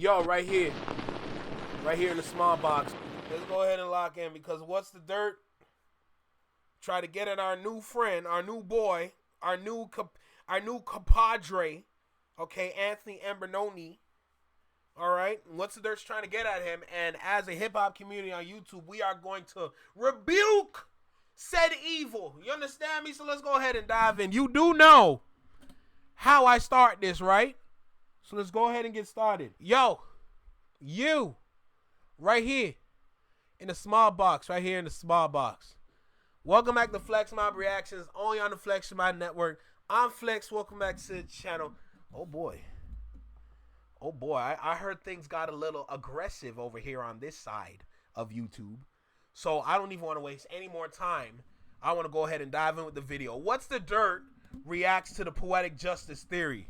Yo, right here in the small box. Let's go ahead and lock in because what's the dirt? Try to get at our new friend, our new boy, our new compadre, okay, Anthony Ambernoni. All right, what's the dirt's trying to get at him? And as a hip hop community on YouTube, we are going to rebuke said evil. You understand me? So let's go ahead and dive in. You do know how I start this, right? So let's go ahead and get started. Yo, you, right here in the small box, right here in the small box. Welcome back to Flex Mob Reactions, only on the Flex Mob Network. I'm Flex. Welcome back to the channel. Oh boy, I heard things got a little aggressive over here on this side of YouTube. So I don't even want to waste any more time. I want to go ahead and dive in with the video. What's the dirt reacts to the Poetic Justice Theory.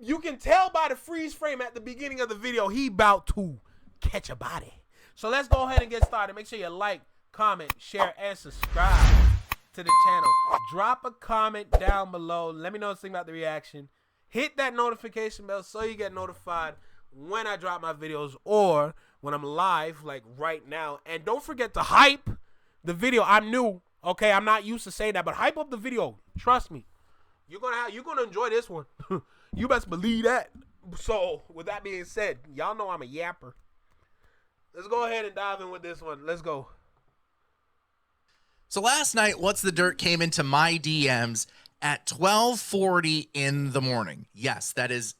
You can tell by the freeze frame at the beginning of the video, he about to catch a body. So let's go ahead and get started. Make sure you like, comment, share, and subscribe to the channel. Drop a comment down below. Let me know something about the reaction. Hit that notification bell so you get notified when I drop my videos or when I'm live, like right now. And don't forget to hype the video. I'm new, okay? I'm not used to saying that, but hype up the video. Trust me. You're gonna enjoy this one. You best believe that. So, with that being said, y'all know I'm a yapper. Let's go ahead and dive in with this one. Let's go. So last night, What's the Dirt came into my DMs at 12:40 in the morning. Yes, that is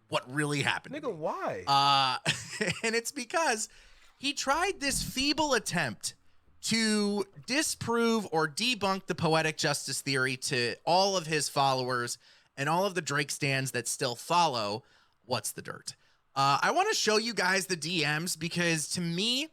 what really happened. Nigga, why? And it's because he tried this feeble attempt to disprove or debunk the Poetic Justice Theory to all of his followers and all of the Drake stans that still follow What's the Dirt. I want to show you guys the DMs because to me,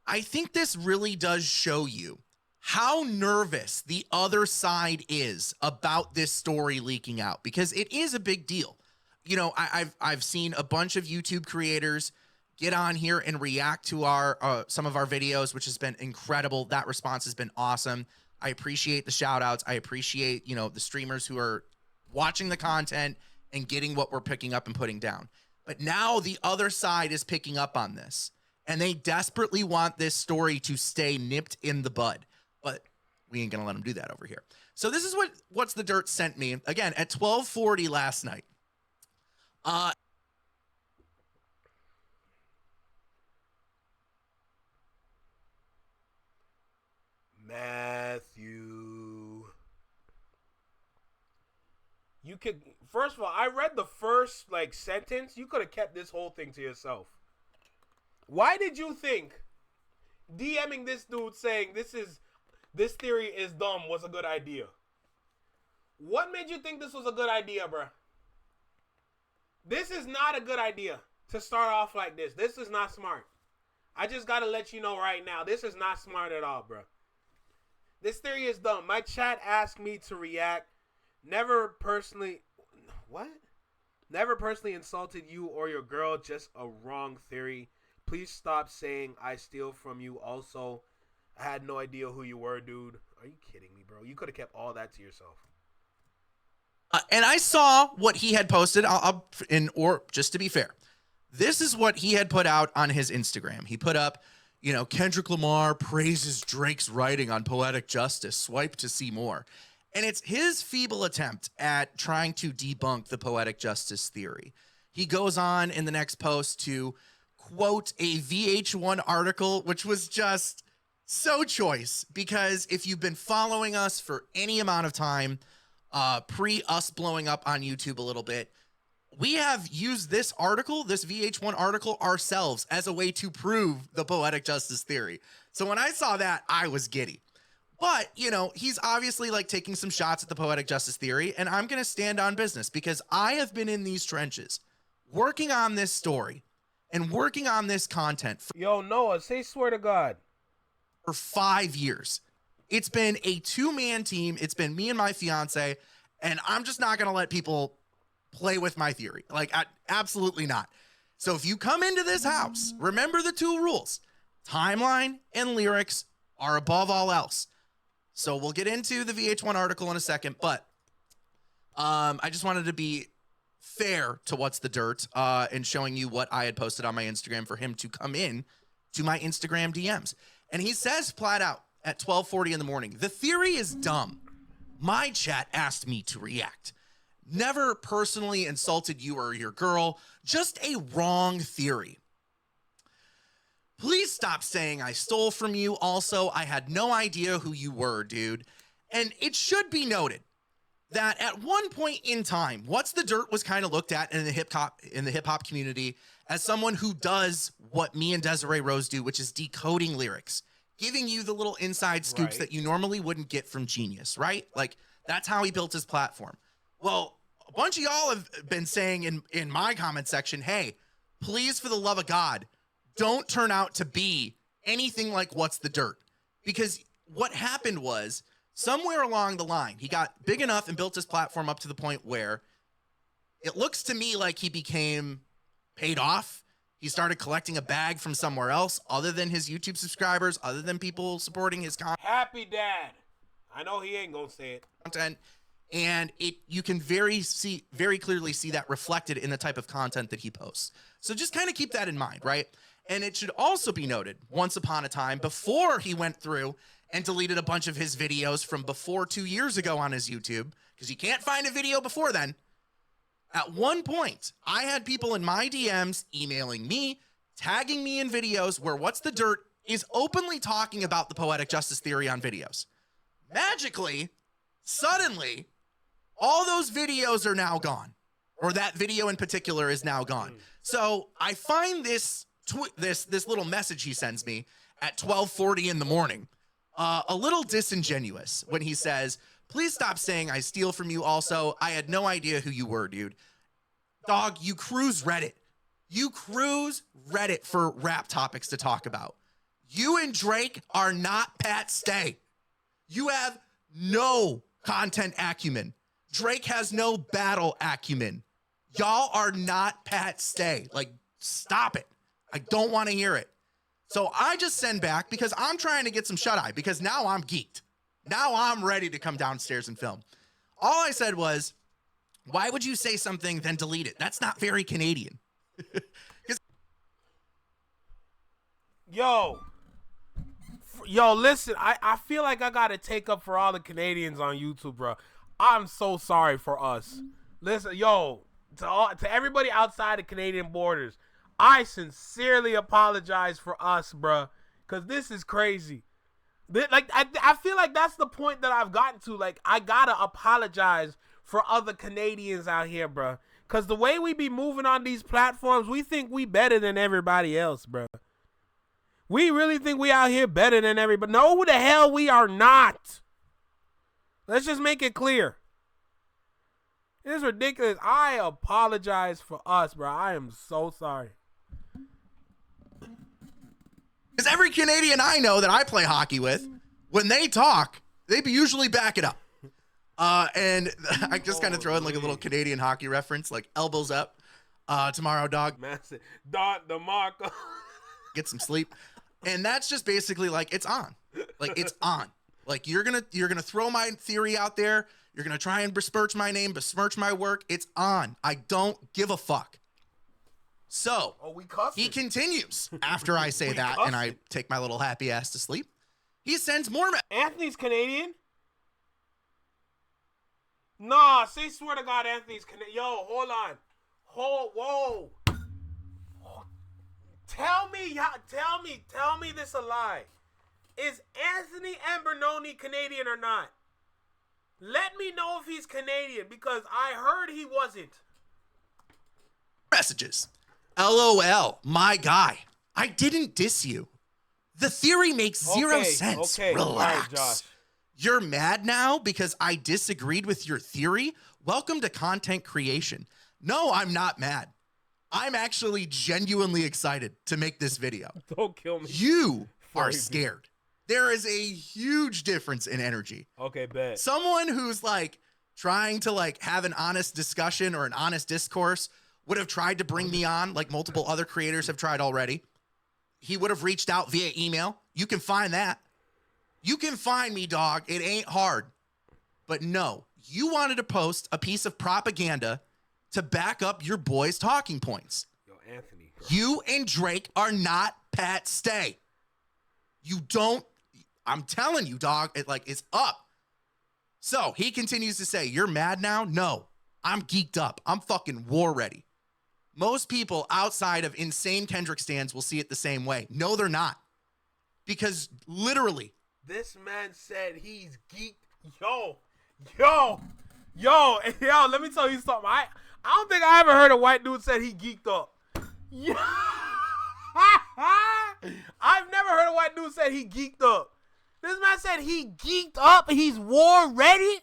I think this really does show you how nervous the other side is about this story leaking out, because it is a big deal. You know, I've seen a bunch of YouTube creators get on here and react to our some of our videos, which has been incredible. That response has been awesome. I appreciate the shout outs. I appreciate, you know, the streamers who are watching the content and getting what we're picking up and putting down. But now the other side is picking up on this, and they desperately want this story to stay nipped in the bud. But we ain't gonna let them do that over here. So this is what What's the Dirt sent me, again, at 12:40 last night. Matthew. You could, first of all, I read the first, like, sentence. You could have kept this whole thing to yourself. Why did you think DMing this dude saying this theory is dumb was a good idea? What made you think this was a good idea, bruh? This is not a good idea to start off like this. This is not smart. I just gotta let you know right now, this is not smart at all, bruh. This theory is dumb. My chat asked me to react. Never personally insulted you or your girl. Just a wrong theory. Please stop saying I steal from you. Also, I had no idea who you were, dude. Are you kidding me, bro? You could have kept all that to yourself. And I saw what he had posted. Or just to be fair, this is what he had put out on his Instagram. He put up, you know, Kendricklamar praises Drake's writing on Poetic Justice. Swipe to see more. And it's his feeble attempt at trying to debunk the Poetic Justice Theory. He goes on in the next post to quote a VH1 article, which was just so choice, because if you've been following us for any amount of time, pre us blowing up on YouTube a little bit, we have used this article, this VH1 article, ourselves as a way to prove the Poetic Justice Theory. So when I saw that, I was giddy. But, you know, he's obviously like taking some shots at the Poetic Justice Theory, and I'm going to stand on business because I have been in these trenches working on this story and working on this content Yo, Noah, say swear to God. For 5 years. It's been a two-man team. It's been me and my fiance, and I'm just not going to let people play with my theory. Like, absolutely not. So if you come into this house, remember the two rules. Timeline and lyrics are above all else. So we'll get into the VH1 article in a second, but I just wanted to be fair to What's the Dirt and showing you what I had posted on my Instagram for him to come in to my Instagram DMs. And he says flat out at 12:40 in the morning, the theory is dumb. My chat asked me to react. Never personally insulted you or your girl, just a wrong theory. Please stop saying I stole from you. Also, I had no idea who you were, dude. And it should be noted that at one point in time, What's the Dirt was kind of looked at in the hip hop community as someone who does what me and Desiree Rose do, which is decoding lyrics, giving you the little inside scoops that you normally wouldn't get from Genius, right? Like, that's how he built his platform. Well, a bunch of y'all have been saying in my comment section, hey, please, for the love of God, don't turn out to be anything like What's the Dirt. Because what happened was, somewhere along the line, he got big enough and built his platform up to the point where it looks to me like he became paid off. He started collecting a bag from somewhere else other than his YouTube subscribers, other than people supporting his content. Happy dad. I know he ain't gonna say it. And you can very clearly see that reflected in the type of content that he posts. So just kind of keep that in mind, right? And it should also be noted, once upon a time, before he went through and deleted a bunch of his videos from before 2 years ago on his YouTube, because you can't find a video before then. At one point, I had people in my DMs emailing me, tagging me in videos where What's the Dirt is openly talking about the Poetic Justice Theory on videos. Magically, suddenly, all those videos are now gone, or that video in particular is now gone. So I find this little message he sends me at 12:40 in the morning a little disingenuous when he says, please stop saying I steal from you. Also, I had no idea who you were, dude. Dog, you cruise Reddit. You cruise Reddit for rap topics to talk about. You and Drake are not Pat Stay. You have no content acumen. Drake has no battle acumen. Y'all are not Pat Stay. Like, stop it. I don't want to hear it. So I just send back because I'm trying to get some shut-eye because now I'm geeked. Now I'm ready to come downstairs and film. All I said was, why would you say something then delete it? That's not very Canadian. Yo, listen, I feel like I got to take up for all the Canadians on YouTube, bro. I'm so sorry for us. Listen, to everybody outside the Canadian borders, I sincerely apologize for us, bro, because this is crazy. I feel like that's the point that I've gotten to. Like, I gotta apologize for other Canadians out here, bro, because the way we be moving on these platforms, we think we better than everybody else, bro. We really think we out here better than everybody. No, who the hell we are not. Let's just make it clear. It's ridiculous. I apologize for us, bro. I am so sorry. Because every Canadian I know that I play hockey with, when they talk, they usually back it up. And I just kind of throw in like a little Canadian hockey reference, like elbows up. Tomorrow, dog. Massive. Dot DeMarco. Get some sleep. And that's just basically like, it's on. Like, it's on. Like, you're gonna throw my theory out there. You're gonna try and besmirch my name, besmirch my work. It's on. I don't give a fuck. So he continues after I say that and I take my little happy ass to sleep. He sends more. Anthony's Canadian? Nah, say swear to God Anthony's Canadian. Yo, hold on. Whoa. Tell me this a lie. Is Anthony Ambernoni Canadian or not? Let me know if he's Canadian because I heard he wasn't. Messages. LOL, my guy. I didn't diss you. The theory makes zero sense. Okay. Relax. All right, Josh. You're mad now because I disagreed with your theory? Welcome to content creation. No, I'm not mad. I'm actually genuinely excited to make this video. Don't kill me. You are scared. There is a huge difference in energy. Okay, bet. Someone who's like trying to like have an honest discussion or an honest discourse would have tried to bring me on like multiple other creators have tried already. He would have reached out via email. You can find that. You can find me, dog. It ain't hard. But no, you wanted to post a piece of propaganda to back up your boy's talking points. Yo, Anthony. Bro. You and Drake are not Pat Stay. You don't, I'm telling you, dog, it's up. So he continues to say, you're mad now? No, I'm geeked up. I'm fucking war ready. Most people outside of insane Kendrick stans will see it the same way. No, they're not. Because literally. This man said he's geeked. Yo, let me tell you something. I don't think I ever heard a white dude said he geeked up. Yeah. I've never heard a white dude say he geeked up. This man said he geeked up. He's war ready.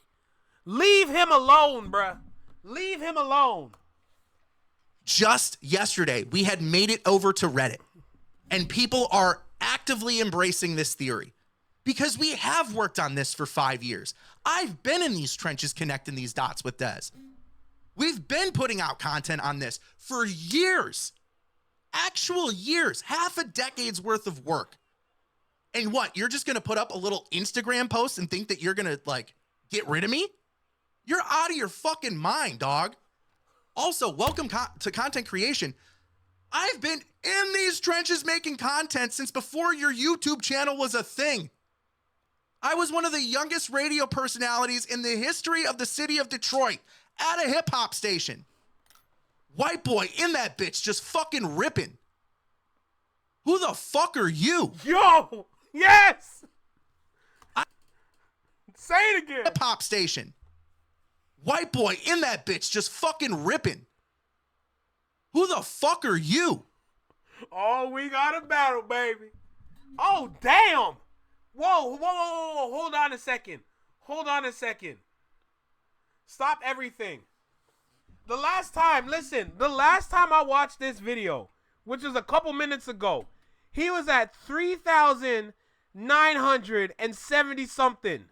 Leave him alone, bruh. Leave him alone. Just yesterday, we had made it over to Reddit, and people are actively embracing this theory because we have worked on this for 5 years. I've been in these trenches connecting these dots with Dez. We've been putting out content on this for years, actual years, half a decade's worth of work. And what, you're just going to put up a little Instagram post and think that you're going to get rid of me? You're out of your fucking mind, dog. Also, welcome to content creation. I've been in these trenches making content since before your YouTube channel was a thing. I was one of the youngest radio personalities in the history of the city of Detroit at a hip hop station. White boy in that bitch just fucking ripping. Who the fuck are you? Yo, yes. Say it again. Hip hop station. White boy in that bitch just fucking ripping. Who the fuck are you? Oh, we got a battle, baby. Oh, damn. Whoa. Hold on a second. Stop everything. The last time I watched this video, which was a couple minutes ago, he was at 3,970 something.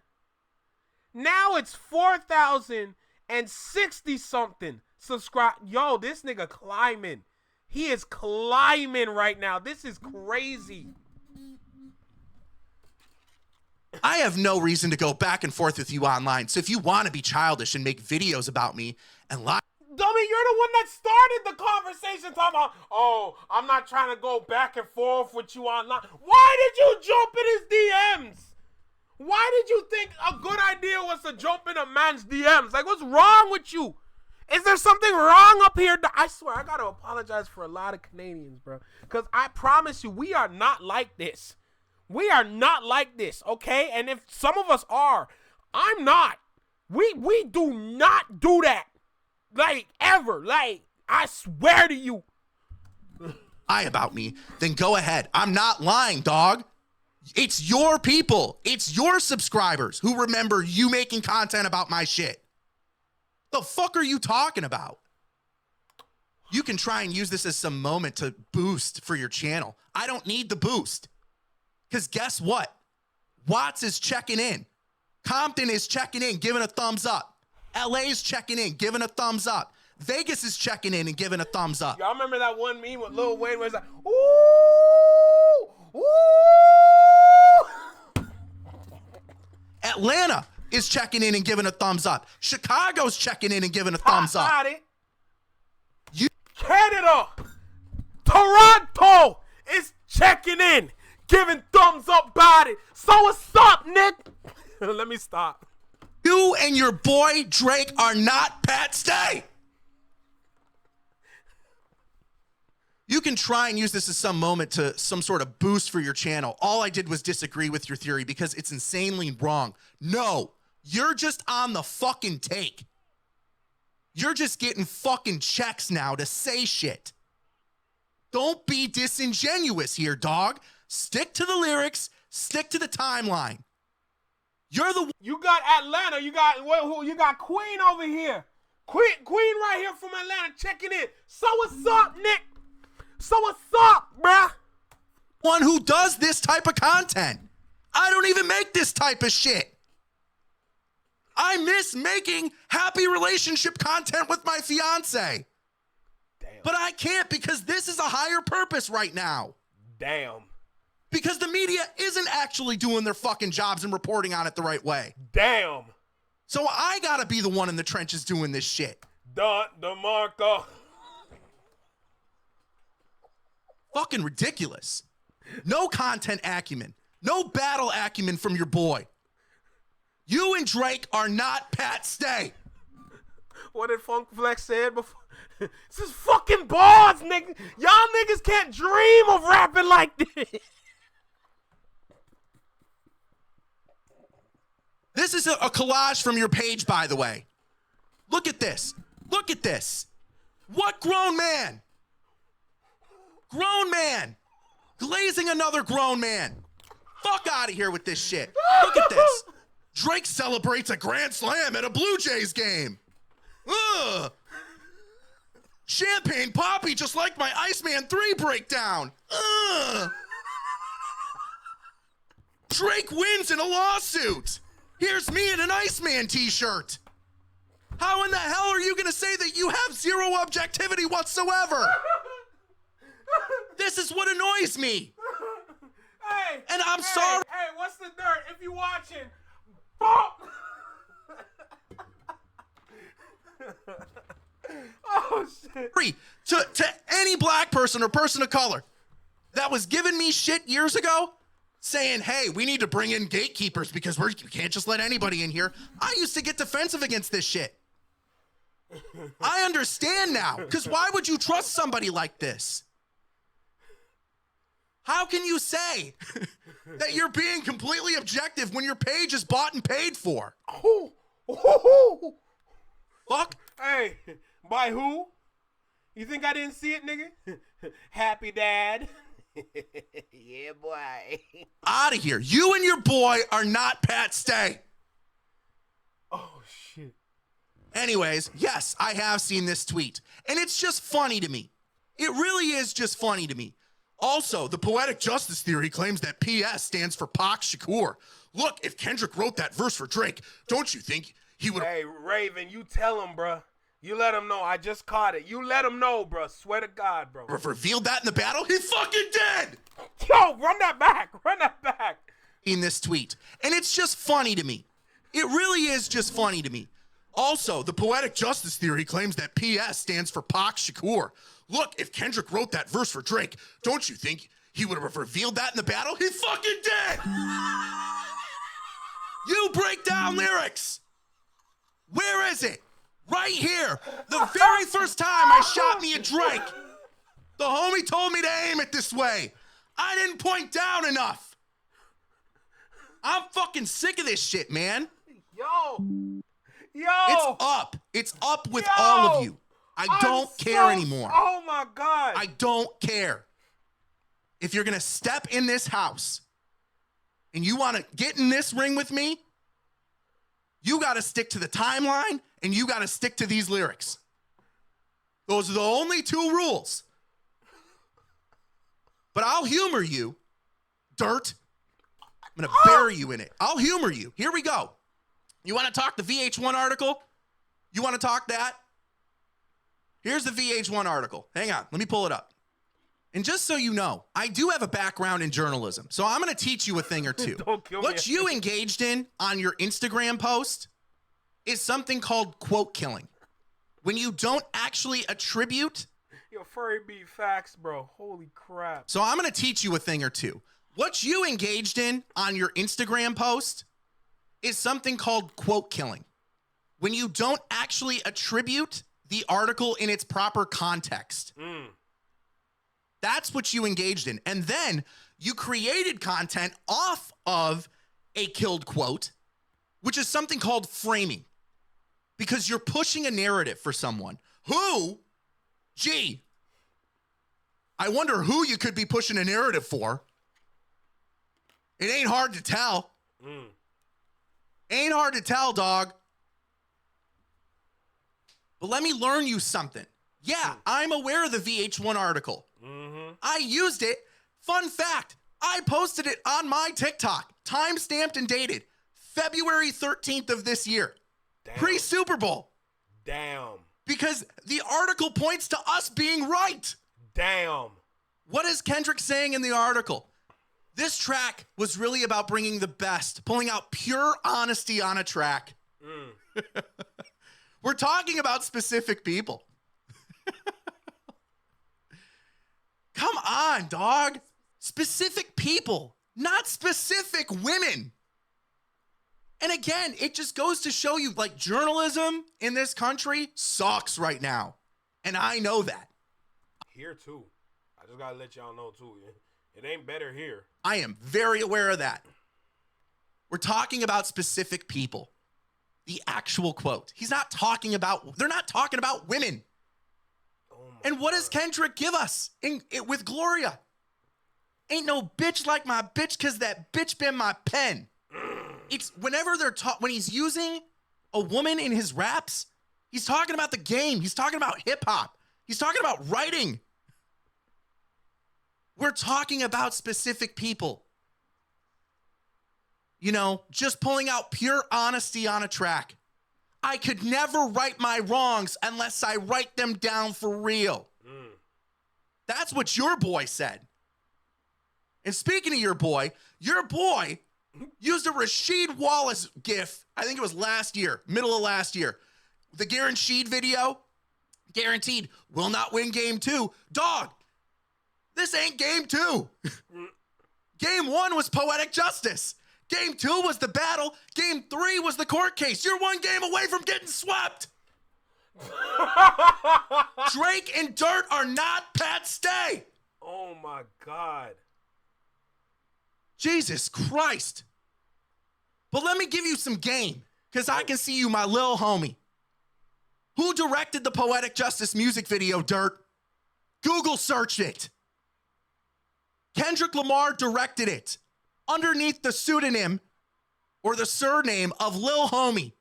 Now it's 4,060 something. Subscribe. Yo, this nigga climbing. He is climbing right now. This is crazy. I have no reason to go back and forth with you online. So if you want to be childish and make videos about me and lie. Dummy, you're the one that started the conversation talking about, oh, I'm not trying to go back and forth with you online. Why did you jump in his DMs? Why did you think a good idea was to jump in a man's DMs? What's wrong with you? Is there something wrong up here? I swear, I got to apologize for a lot of Canadians, bro. Because I promise you, we are not like this. We are not like this, okay? And if some of us are, I'm not. We do not do that. Ever. I swear to you. Lie about me, then go ahead. I'm not lying, dog. It's your people. It's your subscribers who remember you making content about my shit. The fuck are you talking about? You can try and use this as some moment to boost for your channel. I don't need the boost. Because guess what? Watts is checking in. Compton is checking in, giving a thumbs up. LA's checking in, giving a thumbs up. Vegas is checking in and giving a thumbs up. Y'all remember that one meme with Lil Wayne where it's like, ooh, ooh. Atlanta is checking in and giving a thumbs up. Chicago's checking in and giving a thumbs up. Canada, Toronto is checking in, giving thumbs up about it. So what's up, Nick? Let me stop. You and your boy Drake are not Pat Stay. You can try and use this as some moment to some sort of boost for your channel. All I did was disagree with your theory because it's insanely wrong. No, you're just on the fucking take. You're just getting fucking checks now to say shit. Don't be disingenuous here, dog. Stick to the lyrics. Stick to the timeline. You got Atlanta. You got Queen over here. Queen right here from Atlanta checking in. So what's up, Nick? So what's up, bruh? One who does this type of content. I don't even make this type of shit. I miss making happy relationship content with my fiance. Damn. But I can't because this is a higher purpose right now. Damn. Because the media isn't actually doing their fucking jobs and reporting on it the right way. Damn. So I gotta be the one in the trenches doing this shit. Dot DeMarco. Fucking ridiculous. No content acumen. No battle acumen from your boy. You and Drake are not Pat Stay. What did Funk Flex said before? This is fucking bars, nigga. Y'all niggas can't dream of rapping like this. This is a collage from your page, by the way. Look at this. Look at this. What grown man? Grown man. Glazing another grown man. Fuck out of here with this shit. Look at this. Drake celebrates a grand slam at a Blue Jays game. Ugh. Champagne Poppy just like my Iceman 3 breakdown. Ugh. Drake wins in a lawsuit. Here's me in an Iceman t-shirt. How in the hell are you going to say that you have zero objectivity whatsoever? This is what annoys me. Hey, and I'm sorry. Hey, what's the dirt? If you watching, bump. Oh shit. To any black person or person of color that was giving me shit years ago, saying, hey, we need to bring in gatekeepers because we can't just let anybody in here. I used to get defensive against this shit. I understand now, because why would you trust somebody like this? How can you say that you're being completely objective when your page is bought and paid for? Fuck. Hey, by who? You think I didn't see it, nigga? Happy dad. Yeah, boy. Out of here. You and your boy are not Pat Stay. Oh, shit. Anyways, yes, I have seen this tweet. And it's just funny to me. It really is just funny to me. Also, the Poetic Justice Theory claims that PS stands for Pac Shakur. Look, if Kendrick wrote that verse for Drake, don't you think he would... Hey, Raven, you tell him, bruh. You let him know. I just caught it. You let him know, bruh. Swear to God, bro. Revealed that in the battle? He fucking did! Yo, run that back. Run that back. In this tweet. And it's just funny to me. It really is just funny to me. Also, the Poetic Justice Theory claims that PS stands for Pac Shakur. Look, if Kendrick wrote that verse for Drake, don't you think he would have revealed that in the battle? He fucking did! You break down lyrics. Where is it? Right here. The very first time I shot me a Drake, the homie told me to aim it this way. I didn't point down enough. I'm fucking sick of this shit, man. Yo. It's up. It's up with all of you. I don't care anymore. Oh my God. I don't care. If you're going to step in this house and you want to get in this ring with me, you got to stick to the timeline and you got to stick to these lyrics. Those are the only two rules. But I'll humor you, dirt. I'm going to bury you in it. I'll humor you. Here we go. You want to talk the VH1 article? You want to talk that? Here's the VH1 article. Hang on. Let me pull it up. And just so you know, I do have a background in journalism, so I'm going to teach you a thing or two. Don't kill me. What you engaged in on your Instagram post is something called quote killing. When you don't actually attribute... Yo, furry beef facts, bro. Holy crap. So I'm going to teach you a thing or two. What you engaged in on your Instagram post is something called quote killing. When you don't actually attribute the article in its proper context. That's what you engaged in. And then you created content off of a killed quote, which is something called framing. Because you're pushing a narrative for someone who, gee, I wonder who you could be pushing a narrative for. It ain't hard to tell. Ain't hard to tell, dog. But let me learn you something. Yeah, I'm aware of the VH1 article. I used it. Fun fact, I posted it on my TikTok, time-stamped and dated, February 13th of this year. Damn. Pre-Super Bowl. Damn. Because the article points to us being right. Damn. What is Kendrick saying in the article? This track was really about bringing the best, pulling out pure honesty on a track. We're talking about specific people. Come on, dog. Specific people, not specific women. And again, it just goes to show you, like, journalism in this country sucks right now. And I know that. Here, too. I just got to let y'all know, too. It ain't better here. I am very aware of that. We're talking about specific people. The actual quote. They're not talking about women. Oh and what does Kendrick give us with Gloria? Ain't no bitch like my bitch, because that bitch been my pen. It's whenever when he's using a woman in his raps, he's talking about the game. He's talking about hip hop. He's talking about writing. We're talking about specific people. You know, just pulling out pure honesty on a track. I could never right my wrongs unless I write them down for real. That's what your boy said. And speaking of your boy used a Rasheed Wallace gif, I think it was middle of last year. The guaranteed video, guaranteed, will not win game 2. Dog, this ain't game 2. Game 1 was Poetic Justice. Game 2 was the battle. Game 3 was the court case. You're 1 game away from getting swept. Drake and Dirt are not Pat Stay. Oh, my God. Jesus Christ. But let me give you some game, because I can see you, my lil homie. Who directed the Poetic Justice music video, Dirt? Google search it. Kendrick Lamar directed it underneath the pseudonym or the surname of Lil Homie.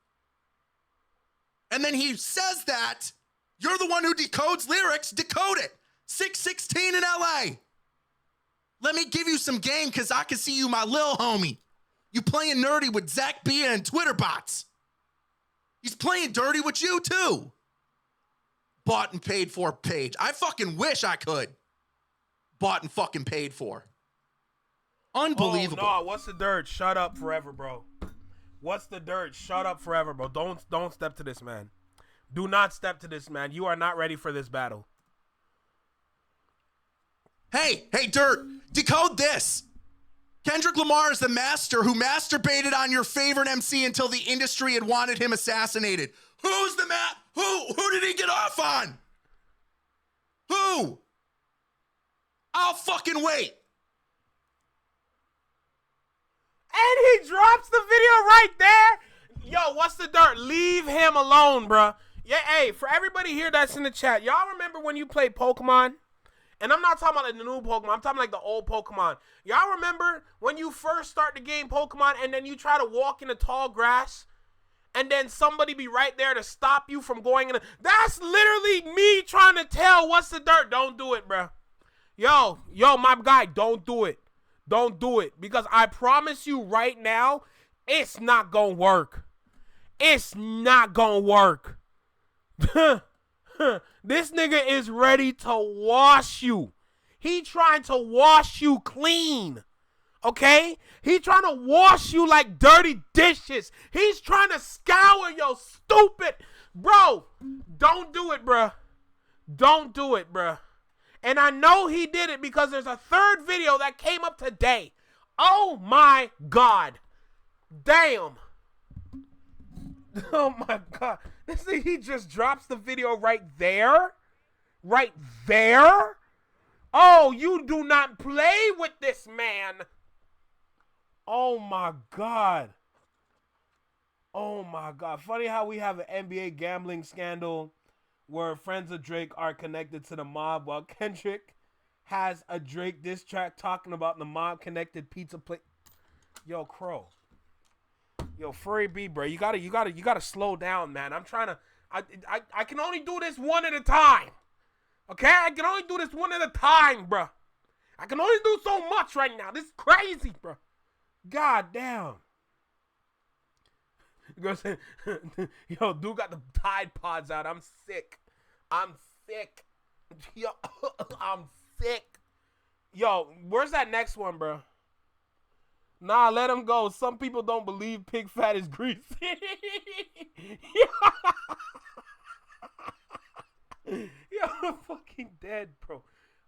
And then he says that you're the one who decodes lyrics, decode it. 616 in LA. Let me give you some game, because I can see you, my lil homie. You playing nerdy with Zach Bia and Twitter bots. He's playing dirty with you, too. Bought and paid for page. I fucking wish I could. Bought and fucking paid for. Unbelievable. Oh, no, what's the dirt? Shut up forever, bro. What's the dirt? Shut up forever, bro. Don't step to this, man. Do not step to this, man. You are not ready for this battle. Hey, Dirt, decode this. Kendrick Lamar is the master who masturbated on your favorite MC until the industry had wanted him assassinated. Who's the Who did he get off on? Who? I'll fucking wait. And he drops the video right there. Yo, what's the dirt? Leave him alone, bruh. Yeah, hey, for everybody here that's in the chat, y'all remember when you played Pokemon? And I'm not talking about like the new Pokemon. I'm talking like the old Pokemon. Y'all remember when you first start the game Pokemon and then you try to walk in the tall grass and then somebody be right there to stop you from going in? That's literally me trying to tell what's the dirt. Don't do it, bro. Yo, my guy, don't do it. Don't do it. Because I promise you right now, it's not going to work. It's not going to work. This nigga is ready to wash you. He trying to wash you clean. Okay? He trying to wash you like dirty dishes. He's trying to scour your stupid. Bro, don't do it, bruh. Don't do it, bruh. And I know he did it because there's a third video that came up today. Oh my God. Damn. Oh my God. This thing, he just drops the video right there. Right there. Oh, you do not play with this man. Oh my God. Oh my God. Funny how we have an NBA gambling scandal where friends of Drake are connected to the mob while Kendrick has a Drake diss track talking about the mob connected pizza plate. Yo, Crow. Yo, Furry B, bro, you gotta slow down, man. I'm trying to, I can only do this one at a time. Okay, I can only do this one at a time, bro. I can only do so much right now. This is crazy, bro. God damn. Girl said, yo, dude got the Tide Pods out. I'm sick. Yo, I'm sick. Yo, where's that next one, bro? Nah, let him go. Some people don't believe pig fat is greasy. Yo, I'm fucking dead, bro.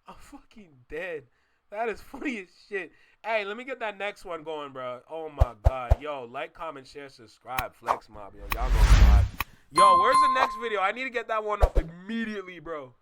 I'm fucking dead. That is funny as shit. Hey, let me get that next one going, bro. Oh my god. Yo, like, comment, share, subscribe. Flex mob, yo. Y'all know what. Yo, where's the next video? I need to get that one up immediately, bro.